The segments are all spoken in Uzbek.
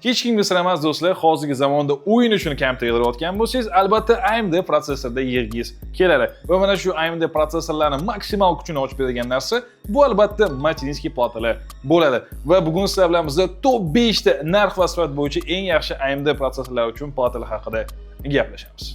Hech kimga sir emas do'stlar, hozirgi zamonda o'yin uchun kompyuter yig'ayotgan bo'lsangiz, albatta AMD prosessorda yig'gingiz keladi. Va mana shu AMD prosessorlarning maksimal kuchini ochib beradigan narsa bu albatta Machinsky platalar bo'ladi. Va bugun sizlar bilan bizda top 5 ta narx va sifat bo'yicha eng yaxshi AMD prosessorlar uchun platalar haqida gaplashamiz.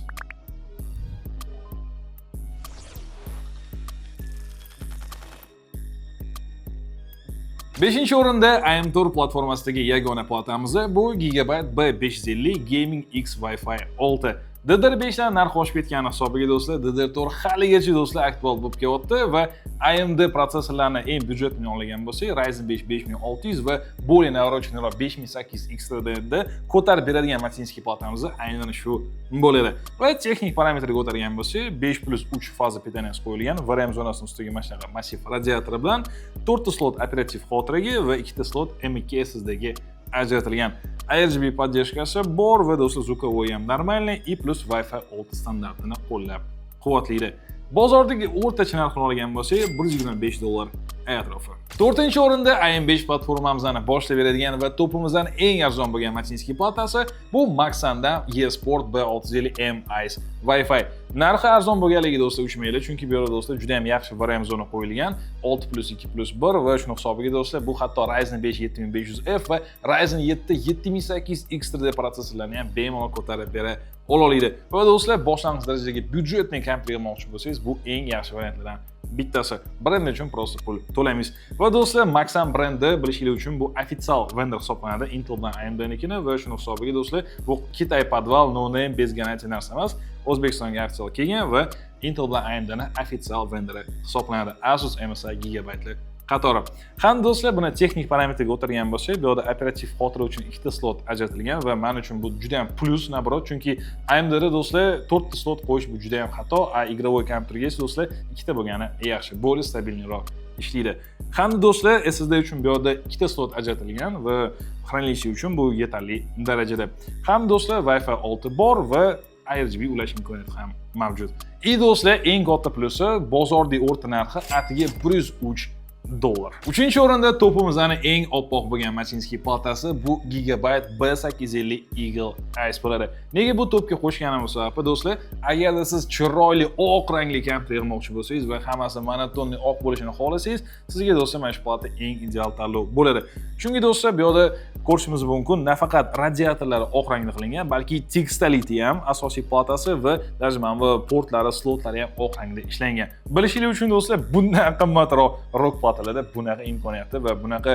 5-o'rinda AM4 platformasidagi yagona platamiz bu Gigabyte B550 Gaming X Wi-Fi 6. DDR5 dan narxi oshib ketgani hisobiga do'stlar, DDR4 haligacha do'stlar aktual bo'lib kelyapti va AMD prosessorlarni eng byudjetini olgan bo'lsak, Ryzen 5 5600 va более навороченныйroq 5800 X-da ko'tarib beradigan Machinsky platamiz aynan shu bo'ladi. Va texnik parametrga o'tadigan bo'lsak, 5+3 faza pitaniya qo'yilgan, VRAM zonasini ustiga mana shunaqa massiv radiator bilan 4 ta slot operativ xotiraga va 2 ta slot M.2 SSDga ajratilgan. RGB поддержкасы bor va do'stlar звуковой ham нормальный и plus Wi-Fi 6 standartini qo'llab-quvvatlaydi. Bozordagi o'rtacha narxini olgan bo'lsak, $125 atrofi. 4-o'rinda AM5 platformamizni boshlab beradigan va topimizdan eng arzon bo'lgan Machinsky platasi bu Maxan'dan eSport B650M Ice Wi-Fi. Narxi arzon bo'lganligi do'stlar uchmaydi, chunki bu yerda do'stlar juda ham yaxshi VRAM zona qo'yilgan, 6+2+1 va shuni hisobiga do'stlar bu hatto Ryzen 5 7500F va Ryzen 7 7800X3D prosessorlarni ham bemalol ko'tarib bera oladi. Va do'stlar, boshlang'ich darajadagi byudjetni kompyuter olmoqchi bo'lsangiz, bu eng yaxshi variantlardan bittasi. Brend uchun prosta pul to'laymiz. Va do'stlar, Maxan brendi bilishingiz uchun bu ofitsial vendor hisoblanadi, Intel bilan AMD'nikini va shuni hisobiga do'stlar, bu Xitoy podval, no name, bez garantiya narsa emas. O'zbekistonga ofitsial kelgan va Intel bilan AMD'ning ofitsial vendori hisoblanadi. Asus MSI Gigabyte'li qatori. Ham do'stlar, buni texnik parametrga o'tirgan bo'lsak, bu yerda operativ xotira uchun 2 ta slot ajratilgan va men uchun bu juda ham plus nabrot, chunki AMD'da do'stlar 4 ta slot qo'yish bu juda ham xato, игровой kompyuterga do'stlar 2 ta bo'lgani yaxshi, bo'lib stabilroq ishlaydi. Hamda do'stlar, SSD uchun bu yerda 2 ta slot ajratilgan va хранилище uchun bu yetarli darajada. Ham do'stlar, Wi-Fi 6 bor va RGB ulash imkoniyati ham mavjud. Do'stlar, eng katta plusi bozordagi o'rta narxi atiga $103. 3-o'rinda topimizning eng oppoq bo'lgan Machinsky platasi bu Gigabyte B850 Eagle Ice bo'ladi. Nega bu topga qo'shganim sababi do'stlar, agarda siz chiroyli oq rangli kompyuter yig'moqchi bo'lsangiz va hammasi monotonli oq bo'lishini xohlasangiz, sizga do'stlar mana shu plata eng ideal tanlov bo'ladi. Chunki do'stlar, bu yerda ko'rishimiz mumkin, nafaqat radiatorlari oq rangda qilingan, balki tekstility ham asosiy platasi va даже mana bu portlari, slotlari ham oq rangda ishlangan. Bilishingiz uchun do'stlar, bundan qimmatroq rock platalarda bunaqa imkoniyati va bunaqa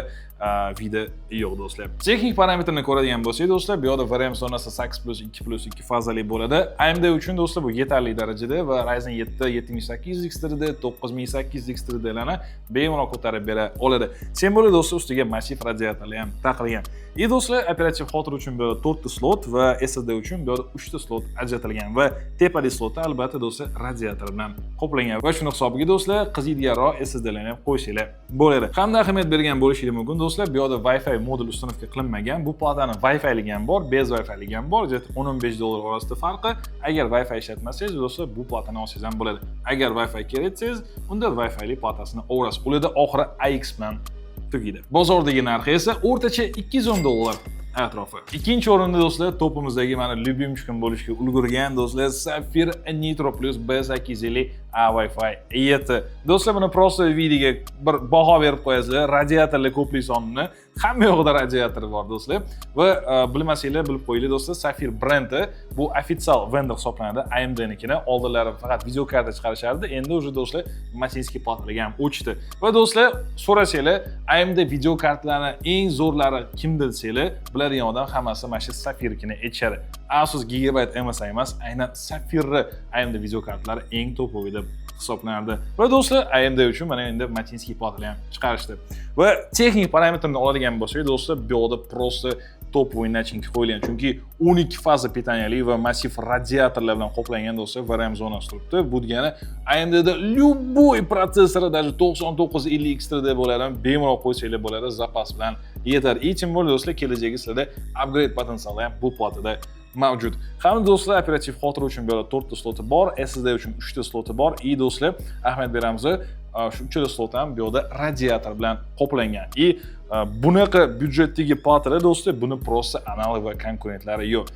vida yo'q do'stlar. Texnik parametrni ko'radigan bo'lsak do'stlar, bu yerda VRAM zonasi 8+2+2 fazali bo'ladi. AMD uchun do'stlar bu yetarli darajada va Ryzen 7 7800X3D, 9800X3D larni bemalol ko'tarib bera oladi. Sen bo'ladi do'stlar, ustiga massiv radiatorlar ham taqilgan. Do'stlar, operativ xotira uchun bu yerda 4 ta slot va SSD uchun bu yerda 3 ta slot ajratilgan va tepali slotda albatta do'stlar radiator bilan qoplangan. Va shuni hisobiga do'stlar, qiziydiganroq SSD larni ham qo'yishinglar bo'ladi. Hamda ahamiyat bergan bo'lishingiz mumkin do'stlar, bu yerda Wi-Fi modul ustanovka qilinmagan. Bu platani Wi-Fi'ligi ham bor, bez Wi-Fi'ligi ham bor. $10-15 orasida farqi. Agar Wi-Fi ishlatmasangiz, do'stlar, bu platani olsangiz ham bo'ladi. Agar Wi-Fi kerak etsangiz, unda Wi-Fi'li platasini olasiz. Ularda oxiri AX bilan tugaydi. Bozordagi narxi esa o'rtacha $210 atrofi. 2-o'rinda do'stlar, topimizdagi mana lyubimchkim bo'lishga ulgurgan do'stlar, Sapphire Nitro Plus B850 A Wi-Fi 7. Do'stlar, buni prosta videoga bir baho berib qo'yasizlar. Radiatorlar ko'plik sonini, hamma yoqda radiator bor do'stlar. Va bilmasanglar bilib qo'yinglar do'stlar, Sapphire brendi bu ofitsial vendor hisoblanadi, AMD'nikini. Oldinlari faqat video karta chiqarishardi, endi o'sha do'stlar Machinsky platalarga ham o'chdi. Va do'stlar, so'rasanglar, AMD video kartalarning eng zo'rlari kim desanglar, biladigan odam hammasi mana shu Sapphire'kini aytishadi. Asus Gigabyte MSI emas, aynan Sapphire AMD video kartalari eng topovi deb hisoblanardi. Va do'stlar, AMD uchun mana endi Machinsky platalar ham chiqarishdi. Va texnik parametrni oladigan bo'lsak, do'stlar, bu yerda prosta topoviy nachinka qo'yilgan, chunki 12 faza pitaniyali va massiv radiatorlar bilan qoplangan do'stlar VRAM zonasi turibdi. Bu degani AMDda любой protsessori, даже 9950X3D bo'ladan bemalol qo'ysanglar bo'ladi, zapas bilan yetar. Kim bo'ladi do'stlar, kelajagi sizlarda upgrade potensiali ham bu platada mavjud. Hamda do'stlar, operativ xotira uchun bu yerda 4 ta sloti bor, SSD uchun 3 ta sloti bor. Do'stlar, ahamiyat beramiz, shu uchala slot ham bu yerda radiator bilan qoplangan. Bunaqa byudjetdagi patalar do'stlar, buni prosta analog va konkurentlari yo'q.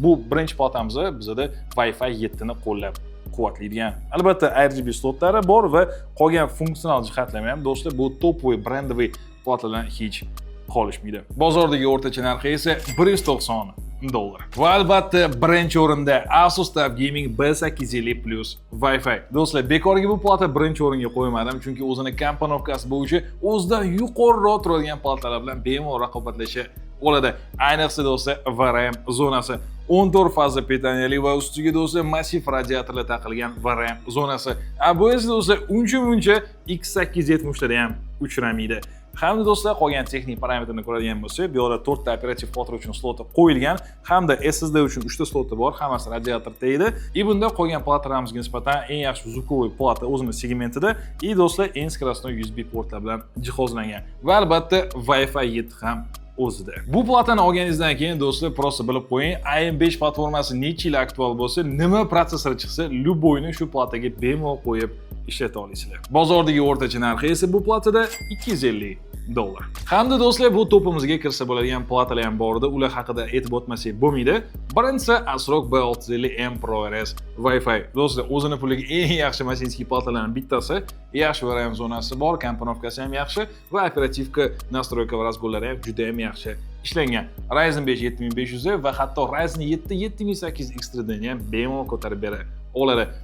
Bu birinchi patamiz bizda Wi-Fi 7 ni qo'llab quvvatlaydigan. Albatta RGB slotlari bor va qolgan funksional jihatlar ham do'stlar bu topoy brendoviy platlardan hech qolishmaydi. Bozordagi o'rtacha narxi esa $190. Va albatta birinchi o'rinda Asus TUF Gaming B850 Plus Wi-Fi. Do'stlar, bekorga bu plata birinchi o'ringa qo'ymadim, chunki o'zini komponovkasi bo'yicha o'zidan yuqoriroq turadigan platalar bilan bemalol raqobatlasha oladi. Ayniqsa do'stlar, VRM zonasi 14 fazli petaniyali va ustiga do'stlar massiv radiatorlar taqilgan VRM zonasi. Bu esa do'stlar uncha X870 larda ham uchramaydi. Hamda do'stlar qolgan texnik parametrni ko'radigan bo'lsak, bu yerda 4 ta operativ plotter uchun sloti qo'yilgan, hamda SSD uchun 3 ta sloti bor, hammasi radiator tegdi. Bunda qolgan platalarimizga nisbatan eng yaxshi zvukovoy plata o'zimiz segmentida, do'stlar eng скоростной USB portlar bilan jihozlangan. Va albatta Wi-Fi 7 ham o'zida. Bu platani olganingizdan keyin do'stlar prosta bilib qo'ying, AM5 platformasi necha yil aktual bo'lsa, nima protsessor chiqsa, lyuboyni shu plataga bemalol qo'yib ishlata olasizlar. Bozordagi o'rtacha narxi esa bu platada $250. Hamda do'stlar, bu topimizga kirsa bo'ladigan platalar ham bor edi, ular haqida aytib o'tmasak bo'lmaydi. Birinchisi ASRock B650M Pro RS Wi-Fi. Do'stlar, o'zini puliga eng yaxshi mashinskiy platalarning bittasi, yaxshi VRM zonasi bor, komponovkasi ham yaxshi va operativka, nastroyka va razgollari ham juda ham yaxshi ishlangan. Ryzen 5 7500 va hatto Ryzen 7 7800X3 ni ham bemalol ko'tarib beradi.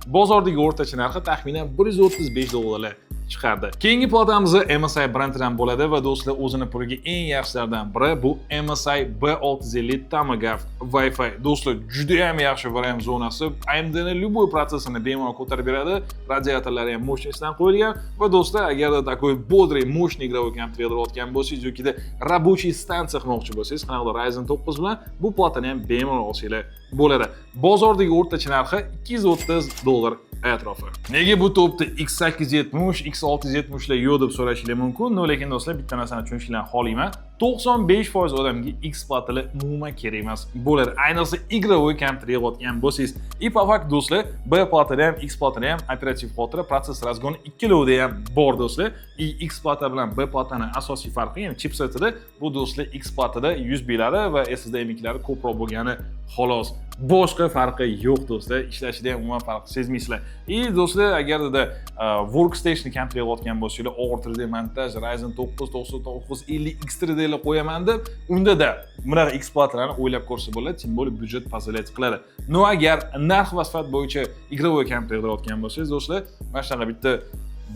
Bozordagi o'rtacha narxi taxminan $135 chiqardi. Keyingi platamiz MSI brendidan bo'ladi va do'stlar, o'zini puliga eng yaxshilardan biri bu MSI B650 Tomahawk Wi-Fi. Do'stlar, juda ham yaxshi VRM zonasi, AMD'ning любой protsessorini bemalol ko'tarib beradi. Radiatorlari ham mощностьdan qo'yilgan va do'stlar, agarda такой бодрый, мощный игровой kompyuter o'tgan bo'lsangiz yoki рабочий stansiya qilmoqchi bo'lsangiz, qanaqadir Ryzen 9 bilan bu platani ham bemalol olsanglar bo'ladi. Bozordagi o'rtacha narxi $230 atrofi. Nega bu topda X870, X670 lar yo'q deb so'rashinglar mumkin, lekin do'stlar, bitta narsani tushunishinglarni xohlayman. 95% odamga X platali umuman kerak emas bo'ladi. Ayniqsa игровой kompyuter yig'ayotgan bo'lsangiz. Po fakt do'stlar, B platali ham, X platali ham operativ xotira, protsessor razgoni ikkalovida ham bor do'stlar. X plata bilan B plataning asosiy farqi, ya'ni chipsetida bu do'stlar X platada USB-lari va SSD miklari ko'proq bo'lgani xolos. Boshqa farqi yo'q do'stlar, ishlashida ham umuman farq sezmaysizlar. Do'stlar, agarda workstation kompyuter yig'ayotgan bo'lsanglar, og'ir 3D montaj, Ryzen 9 9950 X3 qo'yaman deb, unda da bunaqa X platalarni o'ylab ko'rsa bo'ladi, tем более byudjet позволять qiladi. Agar narx va sifat bo'yicha игровой kompyuter yig'ayotgan bo'lsangiz, do'stlar, mana shunaqa bitta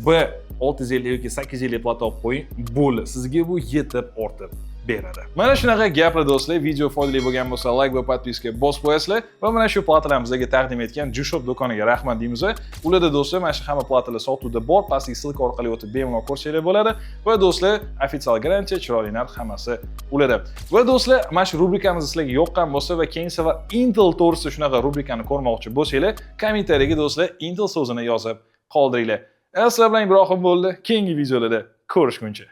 B650 yoki 850 plata olib qo'ying, bo'ldi. Sizga bu yetib ortib beradi. Mana shunaqa gaplar do'stlar, video foydali bo'lgan bo'lsa, like va podpiska bosib qo'yasizlar va mana shu platalarni bizga taqdim etgan G-Shop do'koniga rahmat deymiz. Ularda do'stlar, mana shu hamma platalar sotuvda bor, pastki silka orqali o'tib bemalol ko'rsanglar bo'ladi va do'stlar, ofitsial garantiya, chiroyli narx hammasi ularda. Va do'stlar, mana shu rubrikamiz sizlarga yoqqan bo'lsa va keyingi safar Intel to'g'risida shunaqa rubrikani ko'rmoqchi bo'lsanglar, kommentariyaga do'stlar Intel so'zini yozib qoldiringlar. Sizlar bilan Ibrohim bo'ldi. Keyingi videolarda ko'rishguncha.